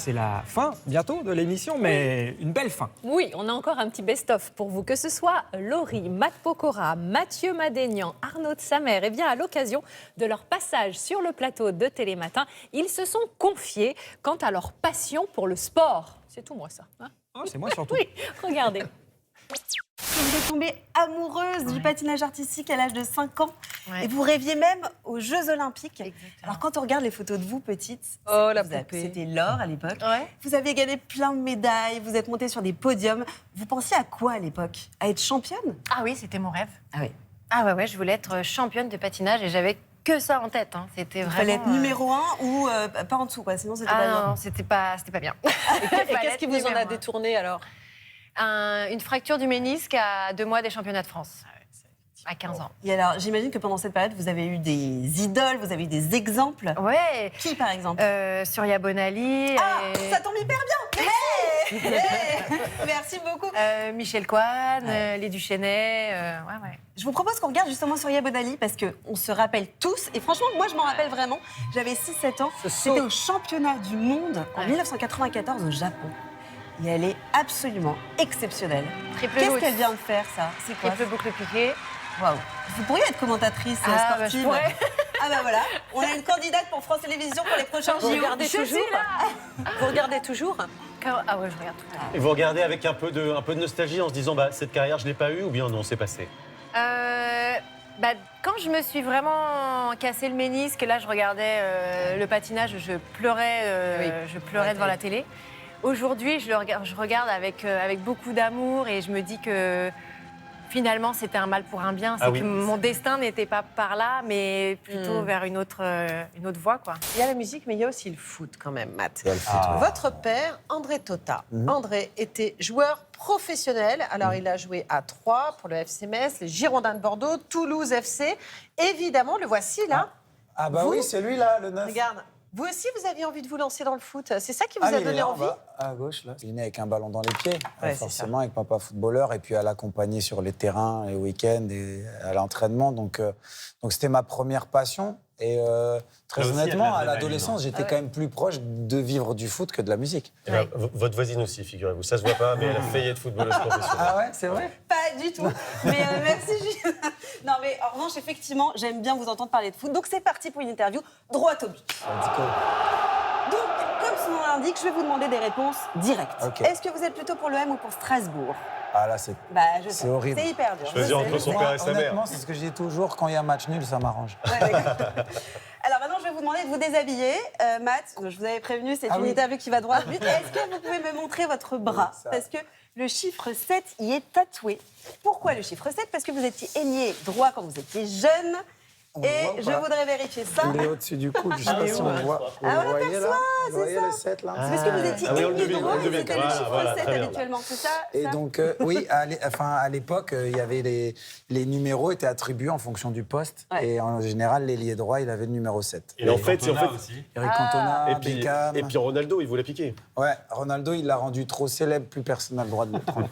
c'est la fin bientôt de l'émission, mais une belle fin. Oui, on a encore un petit best-of pour vous. Que ce soit Laurie, Matt Pokora, Mathieu Madénian, Arnaud de Samer, et bien à l'occasion de leur passage sur le plateau de Télématin, ils se sont confiés quant à leur passion pour le sport. C'est tout moi ça. Hein, Oh, c'est moi surtout. oui, regardez. Vous êtes tombée amoureuse du patinage artistique à l'âge de 5 ans. Ouais. Et vous rêviez même aux Jeux Olympiques. Exactement. Alors, quand on regarde les photos de vous, petite, Oh, la vous avez- poupée. c'était l'or à l'époque. Ouais. Vous aviez gagné plein de médailles, vous êtes montée sur des podiums. Vous pensiez à quoi à l'époque? À être championne? Ah oui, c'était mon rêve. Ah oui. Ah ouais, je voulais être championne de patinage et j'avais que ça en tête. Hein. C'était Il vraiment. fallait être numéro 1 ou pas en dessous, quoi. Sinon, c'était pas Ah bien. non, c'était pas bien. Et qu'est-ce qui vous en a détourné alors? Une fracture du ménisque à 2 mois des championnats de France. À 15 ans. Et alors, j'imagine que pendant cette période, vous avez eu des idoles, vous avez eu des exemples. Ouais. Qui, par exemple? Surya Bonali. Ah, et- ça tombe hyper bien. Hey Merci beaucoup. Michel Coine, les Duchesnay. Ouais. Je vous propose qu'on regarde justement Surya Bonali parce qu'on se rappelle tous, et franchement, moi je m'en rappelle vraiment, j'avais 6-7 ans, c'était au championnat du monde en Ouais. 1994 au Japon. Et elle est absolument exceptionnelle. Triple Qu'est-ce haute. qu'elle vient de faire, ça? C'est quoi? Triple boucle piqué. Waouh. Vous pourriez être commentatrice Ah, bah, sportive. je pourrais. Ah bah voilà, on a une candidate pour France Télévisions pour les prochains Vous JO. regardez toujours? Vous regardez toujours? Ah ouais, je regarde tout le temps. Et vous regardez avec un peu de nostalgie en se disant bah, cette carrière je l'ai pas eue ou bien non c'est passé. Quand je me suis vraiment cassé le ménisque, là je regardais le patinage, je pleurais, devant la télé. Aujourd'hui, je regarde avec beaucoup d'amour et je me dis que finalement c'était un mal pour un bien. C'est Ah oui. que mon destin n'était pas par là, mais plutôt vers une autre voie, quoi. Il y a la musique, mais il y a aussi le foot quand même, Matt. Il y a le foot, ouais. Votre père, André Tota. André était joueur professionnel. Alors, il a joué à Troyes pour le FC Metz, les Girondins de Bordeaux, Toulouse FC. Évidemment, le voici là. Ah bah Vous oui, c'est lui là, le 9. Regarde. Vous aussi, vous aviez envie de vous lancer dans le foot. C'est ça qui vous Ah, a il est donné là, en envie? bas, à gauche, là. Il est né avec un ballon dans les pieds, Ouais, c'est forcément, avec papa footballeur, et puis à l'accompagner sur les terrains, les week-ends, et à l'entraînement. Donc c'était ma première passion. Et très Là aussi, il y a de honnêtement, à l'adrénaline, l'adolescence, j'étais quand même plus proche de vivre du foot que de la musique. Et ben, votre voisine aussi, figurez-vous. Ça se voit pas, mais elle a failli être footballeuse professionnelle. Ah ouais, c'est vrai? Pas du tout. Mais merci, Gilles. Non, mais en revanche, effectivement, j'aime bien vous entendre parler de foot. Donc, c'est parti pour une interview droit au but. Donc, comme son nom l'indique, je vais vous demander des réponses directes. Ok. Est-ce que vous êtes plutôt pour l'OM ou pour Strasbourg? Ah là, c'est... Bah, je sais. C'est horrible. C'est hyper dur. Choisir je sais, entre je son sais. père et sa mère. Honnêtement, c'est ce que je dis toujours, quand il y a un match nul, ça m'arrange. Ouais, d'accord. Alors maintenant, je vais vous demander de vous déshabiller. Matt, je vous avais prévenu, c'est Ah une oui. interview qui va droit au but. Est-ce que vous pouvez me montrer votre bras? ça. Parce que le chiffre 7 y est tatoué. Pourquoi le chiffre 7? Parce que vous étiez ailier droit quand vous étiez jeune. On le voit ou Et je pas voudrais vérifier ça. Il est au-dessus du coude, je sais pas si on le voit. Vous Ah, le on voyez là? Vous voyez ça. le 7 là? C'est parce que vous étiez Ah oui, on le ailier devine, droit on le et devine. c'était le Voilà, chiffre voilà, 7 très bien. habituellement, c'est ça? Et ça donc, oui, à l'époque, il y avait les numéros étaient attribués en fonction du poste. Ouais. Et en général, l'ailier droit, il avait le numéro 7. Et en fait, Eric Cantona, Beckham. et puis Ronaldo, il voulait piquer. Ouais, Ronaldo, il l'a rendu trop célèbre, plus personne n'a le droit de le prendre.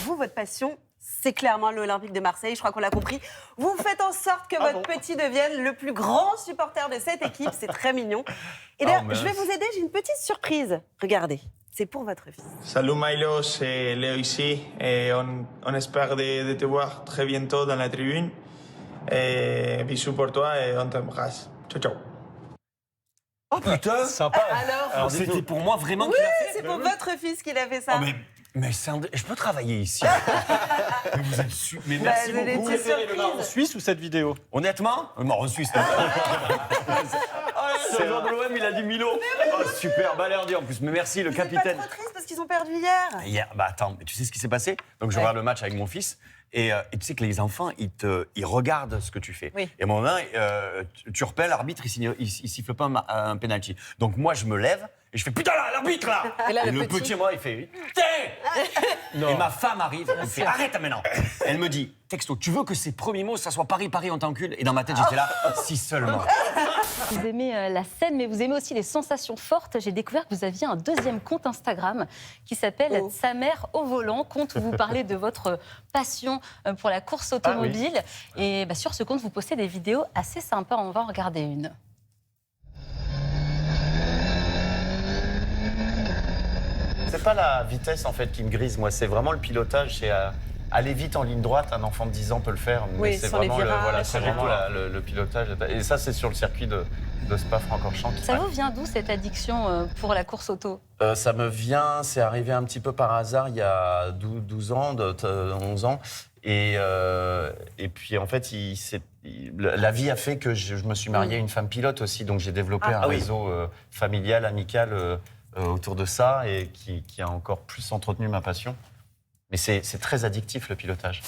Vous, votre passion, c'est clairement l'Olympique de Marseille, je crois qu'on l'a compris. Vous faites en sorte que votre petit devienne le plus grand supporter de cette équipe, c'est très mignon. Et d'ailleurs, je vais vous aider, j'ai une petite surprise. Regardez, c'est pour votre fils. Salut Milo, c'est Léo ici. Et on espère de te voir très bientôt dans la tribune. Et bisous pour toi et on t'embrasse. Ciao, ciao. Oh putain, sympa. Alors, c'était pour moi vraiment Oui, qu'il a fait. c'est pour votre fils qu'il a fait ça. Oh, mais je peux travailler ici. Mais vous êtes mais Bah, merci vous beaucoup. étiez surprise. Suisse ou cette vidéo? Honnêtement, marron suisse. C'est le joueur de l'OM, il a dit Milo. Oh, super, balerdi en plus. Mais merci, le Vous êtes capitaine. pas trop triste parce qu'ils ont perdu hier. Hier, bah attends, mais tu sais ce qui s'est passé? Donc je regarde le match avec mon fils. Et tu sais que les enfants, ils regardent ce que tu fais. Oui. Et à un moment donné, tu repères, l'arbitre, il siffle pas un penalty. Donc moi, je me lève et je fais putain là, l'arbitre là. Et là, le le petit- petit, moi, il fait putain. Et ma femme arrive, elle me fait arrête maintenant. Elle me dit texto, tu veux que ces premiers mots, ça soit Paris, Paris, on t'encule. Et dans ma tête, j'étais là, si seulement. Vous aimez la scène, mais vous aimez aussi les sensations fortes. J'ai découvert que vous aviez un deuxième compte Instagram qui s'appelle Sa mère au volant, compte où vous parlez de votre passion pour la course automobile. Et bah, sur ce compte, vous postez des vidéos assez sympas. On va en regarder une. C'est pas la vitesse en fait qui me grise, moi, c'est vraiment le pilotage. C'est aller vite en ligne droite. Un enfant de 10 ans peut le faire, mais Oui, c'est sans les vraiment, virages, c'est vraiment le pilotage. Et ça, c'est sur le circuit de Spa-Francorchamps. Ça vous vient d'où cette addiction pour la course auto? Ça me vient, c'est arrivé un petit peu par hasard il y a 12 ans, 11 ans. Et puis en fait, la vie a fait que je me suis marié à une femme pilote aussi, donc j'ai développé un réseau familial, amical autour de ça et qui a encore plus entretenu ma passion. Mais c'est très addictif le pilotage.